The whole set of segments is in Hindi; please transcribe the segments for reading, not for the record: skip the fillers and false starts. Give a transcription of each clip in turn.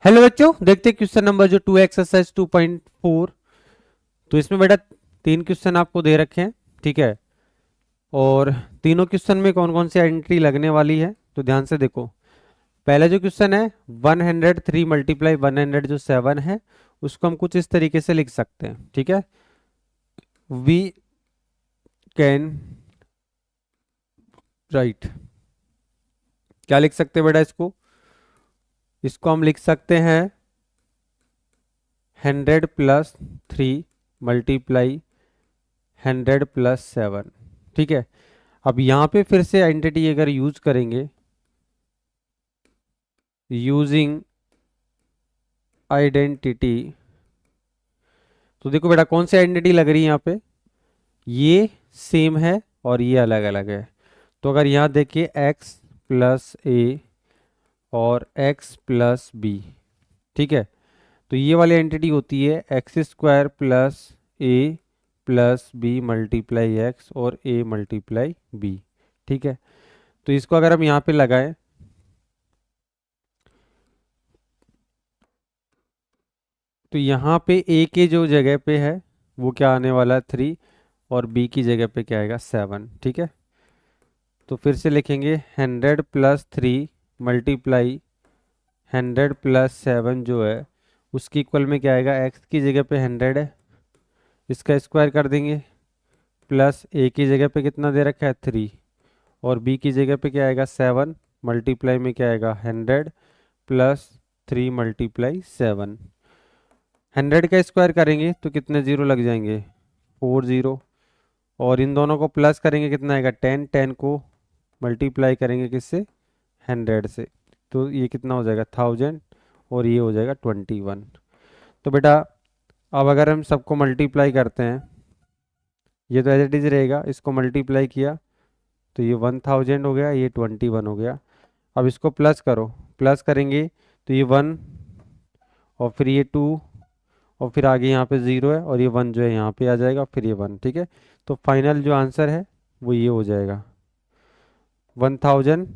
हेलो बच्चों, देखते हैं क्वेश्चन नंबर जो 2 एक्सरसाइज 2.4। तो इसमें बेटा 3 क्वेश्चन आपको दे रखे हैं, ठीक है। और तीनों क्वेश्चन में कौन कौन सी आइडेंटिटी लगने वाली है तो ध्यान से देखो। पहला जो क्वेश्चन है 103 मल्टीप्लाई 100 जो 7 है, उसको हम कुछ इस तरीके से लिख सकते हैं, ठीक है। वी कैन राइट, क्या लिख सकते हैं बेटा इसको? इसको हम लिख सकते हैं 100+3 मल्टीप्लाई 100+7, ठीक है। अब यहाँ पे फिर से आइडेंटिटी अगर यूज करेंगे, यूजिंग आइडेंटिटी, तो देखो बेटा कौन सी आइडेंटिटी लग रही है यहाँ पे, ये सेम है और ये अलग अलग है। तो अगर यहाँ देखिए x+a और x+b, ठीक है। तो ये वाली आइडेंटिटी होती है x² + a + b multiply x और a मल्टीप्लाई b, ठीक है। तो इसको अगर हम यहाँ पे लगाएं, तो यहाँ पे a के जो जगह पे है वो क्या आने वाला है 3, और b की जगह पे क्या आएगा 7, ठीक है। तो फिर से लिखेंगे 100+3 मल्टीप्लाई 100+7 जो है उसकी इक्वल में क्या आएगा, x की जगह पे 100 है, इसका स्क्वायर कर देंगे, प्लस a की जगह पे कितना दे रखा है 3, और b की जगह पे क्या आएगा 7, मल्टीप्लाई में क्या आएगा 100+3 मल्टीप्लाई 7। 100 का स्क्वायर करेंगे तो कितने जीरो लग जाएंगे 4 जीरो, और इन दोनों को प्लस करेंगे कितना आएगा 10, 10 को मल्टीप्लाई करेंगे किससे 100 से, तो ये कितना हो जाएगा 1000, और ये हो जाएगा 21। तो बेटा अब अगर हम सबको मल्टीप्लाई करते हैं, ये तो एज इट इज रहेगा, इसको मल्टीप्लाई किया तो ये 1000 हो गया, ये 21 हो गया। अब इसको प्लस करो, प्लस करेंगे तो ये 1, और फिर ये 2, और फिर आगे यहाँ पे 0 है, और ये 1 जो है यहाँ पे आ जाएगा, फिर ये 1, ठीक है। तो फाइनल जो आंसर है वो ये हो जाएगा 1000,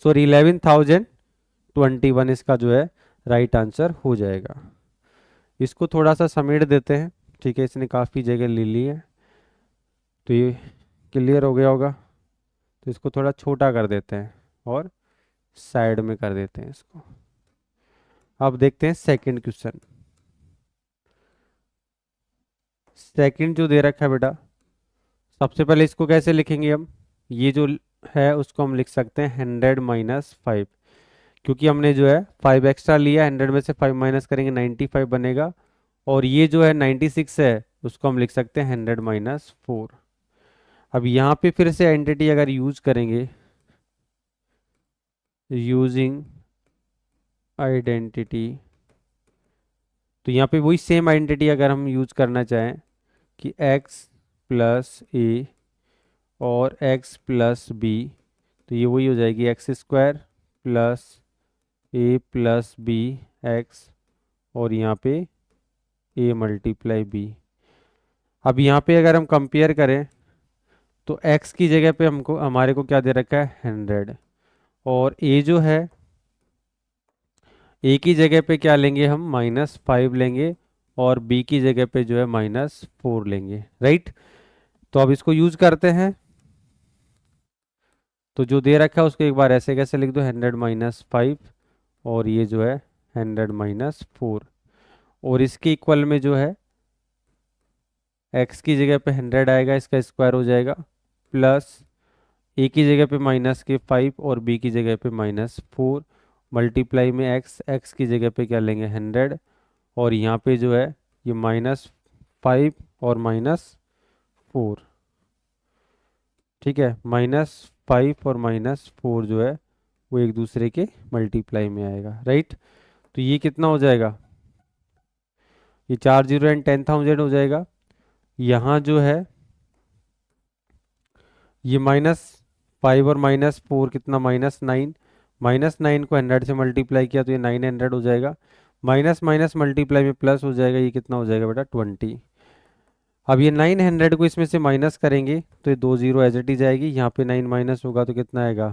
सॉरी 11021, इसका जो है राइट आंसर हो जाएगा। इसको थोड़ा सा समेट देते हैं, ठीक है, इसने काफ़ी जगह ले ली है, तो ये क्लियर हो गया होगा। तो इसको थोड़ा छोटा कर देते हैं और साइड में कर देते हैं इसको। अब देखते हैं सेकंड क्वेश्चन। सेकंड जो दे रखा है बेटा, सबसे पहले इसको कैसे लिखेंगे हम, ये जो है उसको हम लिख सकते हैं 100-5, क्योंकि हमने जो है 5 एक्स्ट्रा लिया, 100 में से 5 माइनस करेंगे 95 बनेगा, और ये जो है 96 है उसको हम लिख सकते हैं 100-4। अब यहाँ पे फिर से आइडेंटिटी अगर यूज करेंगे, यूजिंग आइडेंटिटी, तो यहाँ पे वही सेम आइडेंटिटी अगर हम यूज करना चाहें कि x+a और x+b, तो ये वही हो जाएगी x² + a + b x, और यहाँ पे a मल्टीप्लाई b। अब यहाँ पे अगर हम कंपेयर करें तो x की जगह पे हमको हमारे को क्या दे रखा है 100, और a जो है a की जगह पे क्या लेंगे हम -5 लेंगे, और b की जगह पे जो है -4 लेंगे, राइट। तो अब इसको यूज करते हैं, तो जो दे रखा है उसको एक बार ऐसे कैसे लिख दो 100-5, और ये जो है 100-4, और इसके इक्वल में जो है x की जगह पे 100 आएगा, इसका स्क्वायर हो जाएगा, प्लस a की जगह पे -5 और b की जगह पे -4, मल्टीप्लाई में x की जगह पे क्या लेंगे 100, और यहाँ पे जो है ये -5 और -4, ठीक है, -5 और -4 जो है वो एक दूसरे के मल्टीप्लाई में आएगा, राइट। तो ये कितना हो जाएगा, ये 4 0 एंड 10,000 हो जाएगा। यहाँ जो है ये -5 और -4 कितना -9, -9 को 100 से मल्टीप्लाई किया तो ये 900 हो जाएगा, माइनस माइनस मल्टीप्लाई में प्लस हो जाएगा, ये कितना हो जाएगा बेटा 20। अब ये 900 को इसमें से माइनस करेंगे तो ये 2 0 एज इट इज जाएगी, यहाँ पे 9 माइनस होगा तो कितना आएगा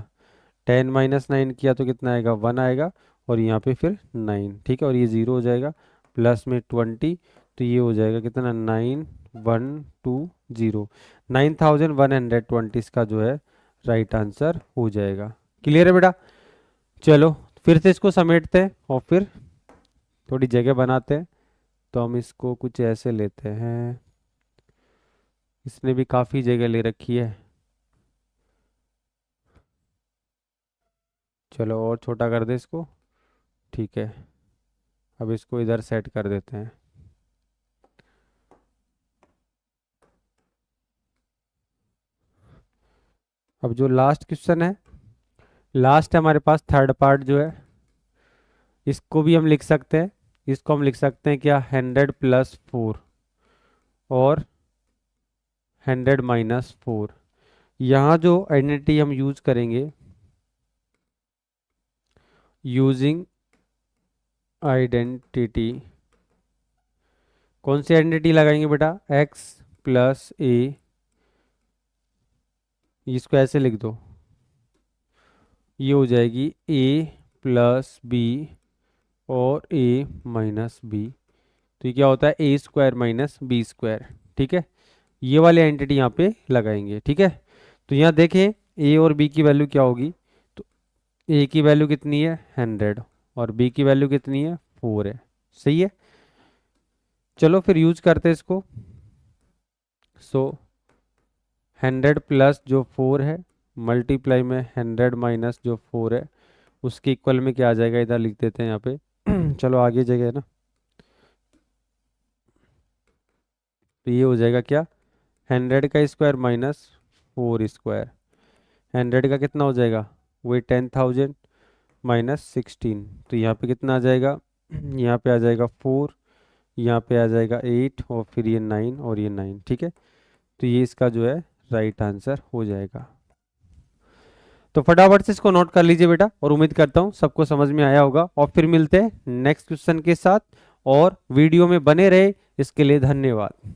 10 - 9 किया तो कितना आएगा 1 आएगा, और यहाँ पे फिर 9, ठीक है, और ये 0 हो जाएगा, प्लस में 20, तो ये हो जाएगा कितना, 9120, 9120 इसका जो है राइट आंसर हो जाएगा। क्लियर है बेटा? चलो फिर से इसको समेटते हैं और फिर थोड़ी जगह बनाते हैं। तो हम इसको कुछ ऐसे लेते हैं, इसने भी काफ़ी जगह ले रखी है। चलो और छोटा कर दे इसको, ठीक है। अब इसको इधर सेट कर देते हैं। अब जो लास्ट क्वेश्चन है, लास्ट है हमारे पास थर्ड पार्ट जो है, इसको भी हम लिख सकते हैं। इसको हम लिख सकते हैं क्या, 100+4 और 100-4। यहाँ जो आइडेंटिटी हम यूज करेंगे, यूजिंग आइडेंटिटी, कौन सी आइडेंटिटी लगाएंगे बेटा, x+a, इसको ऐसे लिख दो, ये हो जाएगी a+b और a-b। तो ये क्या होता है, a² - b², ठीक है। ये वाली आइडेंटिटी यहाँ पे लगाएंगे, ठीक है। तो यहाँ देखें a और b की वैल्यू क्या होगी, तो a की वैल्यू कितनी है 100 और b की वैल्यू कितनी है 4 है, सही है। चलो फिर यूज करते हैं इसको। सो 100 प्लस जो 4 है मल्टीप्लाई में 100 माइनस जो 4 है, उसके इक्वल में क्या आ जाएगा, इधर लिख देते हैं यहाँ पे चलो आगे जगह है ना, तो ये हो जाएगा क्या, 100 का स्क्वायर माइनस 4²। 100 का कितना हो जाएगा, वही 10,000 माइनस 16, तो यहाँ पे कितना आ जाएगा, यहाँ पे आ जाएगा 4, यहाँ पे आ जाएगा 8 और फिर ये 9 और ये 9, ठीक है। तो ये इसका जो है राइट आंसर हो जाएगा। तो फटाफट से इसको नोट कर लीजिए बेटा, और उम्मीद करता हूँ सबको समझ में आया होगा। और फिर मिलते हैं नेक्स्ट क्वेश्चन के साथ, और वीडियो में बने रहे, इसके लिए धन्यवाद।